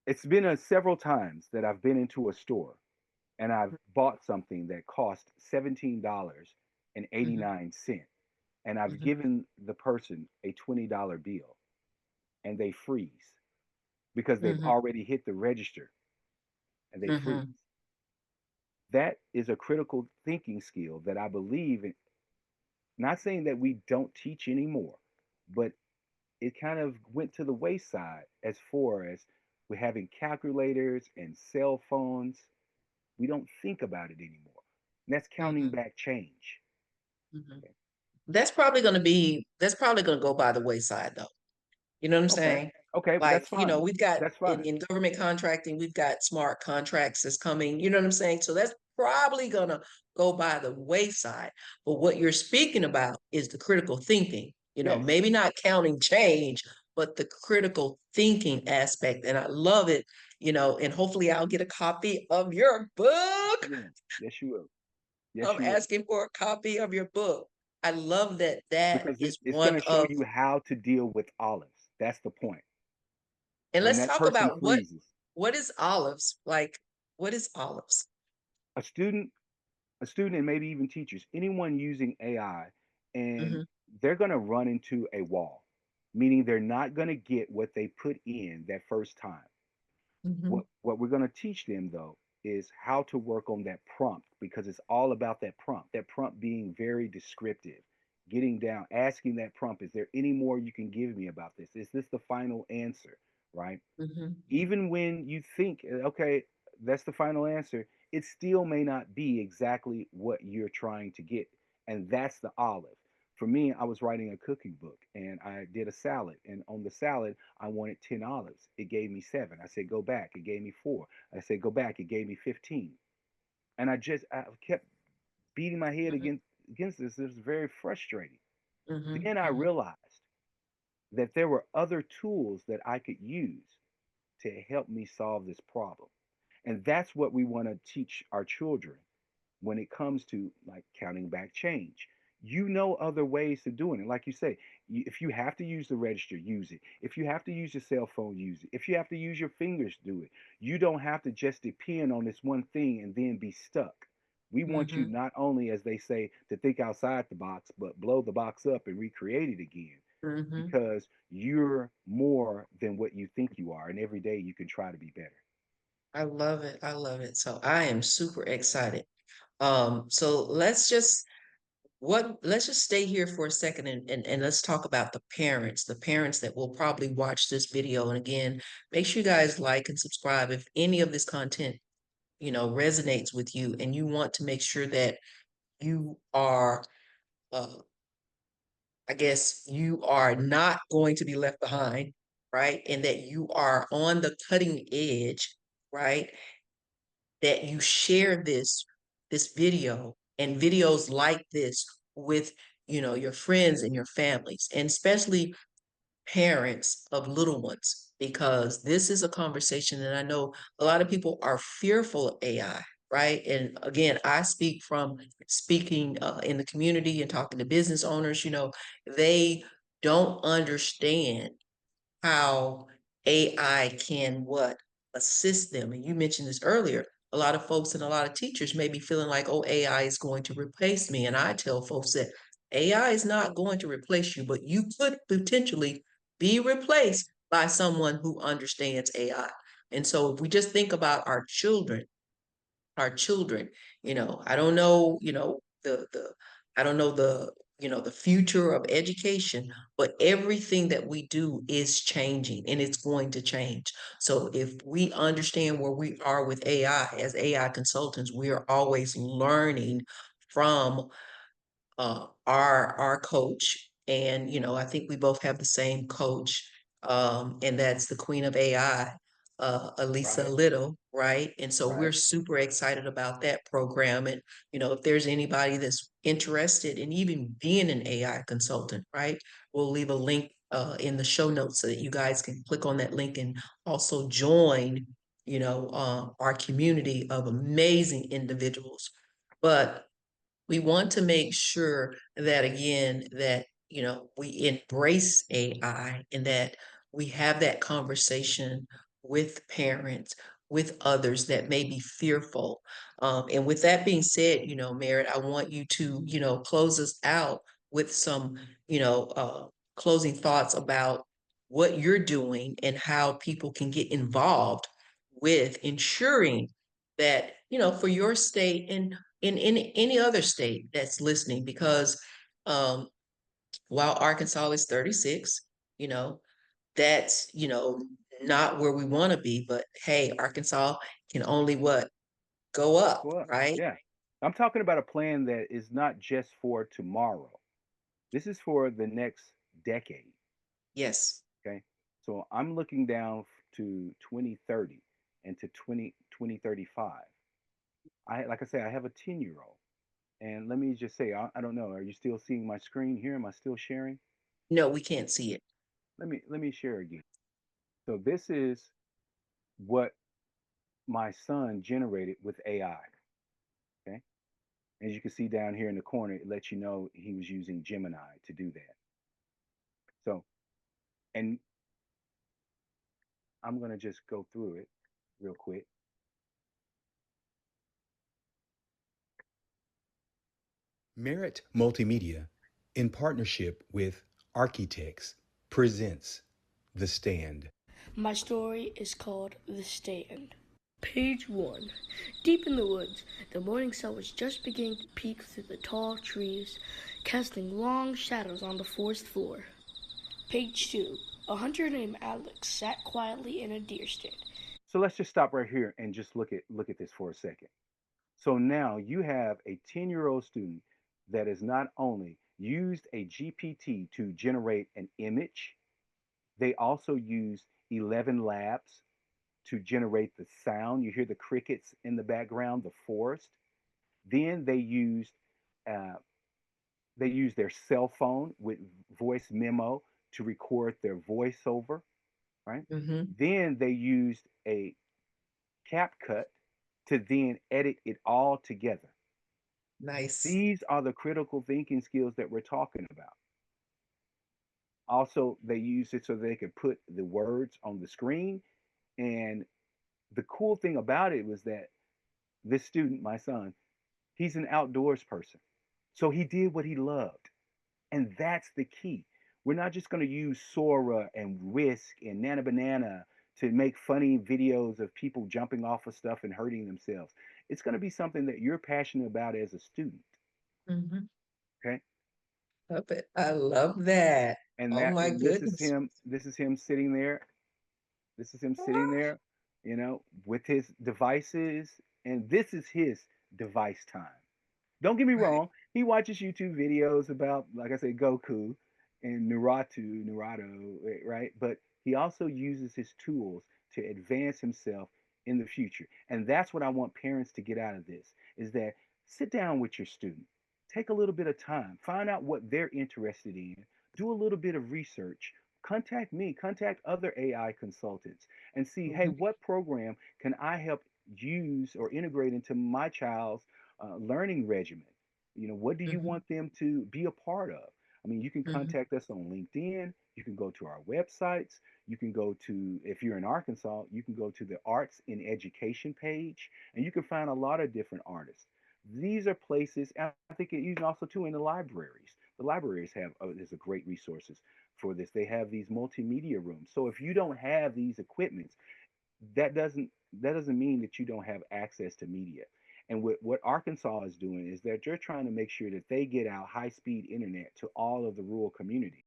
It's been several times that I've been into a store and I've bought something that cost Mm-hmm. $17.89, and I've Mm-hmm. given the person a $20 bill, and they freeze because they've Mm-hmm. already hit the register and they freeze. Mm-hmm. That is a critical thinking skill that I believe in. Not saying that we don't teach anymore, but it kind of went to the wayside as far as we're having calculators and cell phones. We don't think about it anymore. And that's counting Mm-hmm. back change. Mm-hmm. Okay. That's probably going to go by the wayside though. You know what I'm Okay. saying? Okay. That's Like, fine. we've got That's fine. in government contracting, we've got smart contracts that's coming. You know what I'm saying? So that's probably going to go by the wayside. But what you're speaking about is the critical thinking, Yes. maybe not counting change, but the critical thinking aspect. And I love it, and hopefully I'll get a copy of your book. Yeah. Yes, you will. Yes, I'm you will. asking for a copy of your book. I love that that Because is it's going one to show of, you how to deal with olives. That's the point. and When let's that talk person about freezes, what is olives? Like, what is olives? a student, a student, and maybe even teachers, anyone using AI, and Hmm. they're going to run into a wall, meaning they're not going to get what they put in that first time. Hmm. What we're going to teach them though is how to work on that prompt, because it's all about that prompt. That prompt being very descriptive, getting down, asking that prompt, is there any more you can give me about this? Is this the final answer? Right? Hmm. Even when you think, okay, that's the final answer, it still may not be exactly what you're trying to get. And that's the olive. For me, I was writing a cooking book and I did a salad. And on the salad, I wanted 10 olives. It gave me seven. I said, go back. It gave me four. I said, go back. It gave me 15. And I kept beating my head against this. It was very frustrating. Hmm. Then I Hmm. realized that there were other tools that I could use to help me solve this problem. And that's what we want to teach our children when it comes to like counting back change. You know other ways to doing it. Like you say, if you have to use the register, use it. If you have to use your cell phone, use it. If you have to use your fingers, do it. You don't have to just depend on this one thing and then be stuck. We want you Hmm. not only, as they say, to think outside the box, but blow the box up and recreate it again, Hmm. because you're more than what you think you are. And every day you can try to be better. I love it. I love it. So I am super excited. So let's just stay here for a second and let's talk about the parents that will probably watch this video. And again, make sure you guys like and subscribe if any of this content, resonates with you and you want to make sure that you are uh, I guess you are not going to be left behind, right? And that you are on the cutting edge, right? That you share this video and videos like this with, your friends and your families, and especially parents of little ones, because this is a conversation that I know a lot of people are fearful of AI, right? And again, I speak from speaking in the community and talking to business owners, they don't understand how AI can what assist them. And you mentioned this earlier. A lot of folks and a lot of teachers may be feeling like, oh, AI is going to replace me. And I tell folks that AI is not going to replace you, but you could potentially be replaced by someone who understands AI. And so if we just think about our children, I don't know, the I don't know the future of education, but everything that we do is changing and it's going to change. So if we understand where we are with AI as AI consultants, we are always learning from our coach, and I think we both have the same coach, and that's the queen of AI, Elisa Right, Little, right? And so we're right. super excited about that program. And if there's anybody that's interested in even being an AI consultant, right? We'll leave a link in the show notes so that you guys can click on that link and also join, our community of amazing individuals. But we want to make sure that again that we embrace AI and that we have that conversation with parents, with others that may be fearful. And with that being said, Merritt, I want you to, close us out with some, closing thoughts about what you're doing and how people can get involved with ensuring that, for your state and in any other state that's listening, because um, while Arkansas is 36, you know, that's, not where we want to be, but hey, Arkansas can only what? Go up, Well, right? yeah. I'm talking about a plan that is not just for tomorrow. This is for the next decade. Yes. Okay. So I'm looking down to 2030 and to 2035. Like I say, I have a 10-year-old. And let me just say, I don't know. Are you still seeing my screen here? Am I still sharing? No, we can't see it. Let me share again. So this is what my son generated with AI. Okay. As you can see down here in the corner, it lets you know he was using Gemini to do that. So, and I'm going to just go through it real quick. Merritt Multimedia, in partnership with Architects, presents The Stand. My story is called The Stand. Page 1. Deep in the woods, the morning sun was just beginning to peek through the tall trees, casting long shadows on the forest floor. Page 2. A hunter named Alex sat quietly in a deer stand. So let's just stop right here and just look at this for a second. So now you have a 10-year-old student that has not only used a GPT to generate an image, they also used 11 labs to generate the sound. You hear the crickets in the background, the forest. Then uh, they used their cell phone with voice memo to record their voiceover, right? Mm-hmm. Then they used a CapCut to then edit it all together. Nice. These are the critical thinking skills that we're talking about. Also, they used it so they could put the words on the screen. And the cool thing about it was that this student, my son, he's an outdoors person. So he did what he loved. And that's the key. We're not just going to use Sora and Risk and Nana Banana to make funny videos of people jumping off of stuff and hurting themselves. It's going to be something that you're passionate about as a student. Mm-hmm. Okay. Love it. I love that. And Oh that my and this is goodness. him. This is him sitting there. This is him sitting there, with his devices, and this is his device time. Don't get me Right. wrong. He watches YouTube videos about, like I said, Goku and Naruto, right? But he also uses his tools to advance himself in the future. And that's what I want parents to get out of this is that sit down with your student. Take a little bit of time. Find out what they're interested in. Do a little bit of research. Contact me, contact other AI consultants and see, hey, Mm-hmm. what program can I help use or integrate into my child's learning regimen? What do you Mm-hmm. want them to be a part of? I mean, you can Mm-hmm. contact us on LinkedIn. You can go to our websites. You can go to, if you're in Arkansas, you can go to the Arts in Education page, and you can find a lot of different artists. These are places, and I think you can also too in the libraries. The libraries have there's a great resources for this. They have these multimedia rooms. So if you don't have these equipments, that doesn't that doesn't mean that you don't have access to media. And what Arkansas is doing is that they're trying to make sure that they get out high speed internet to all of the rural communities.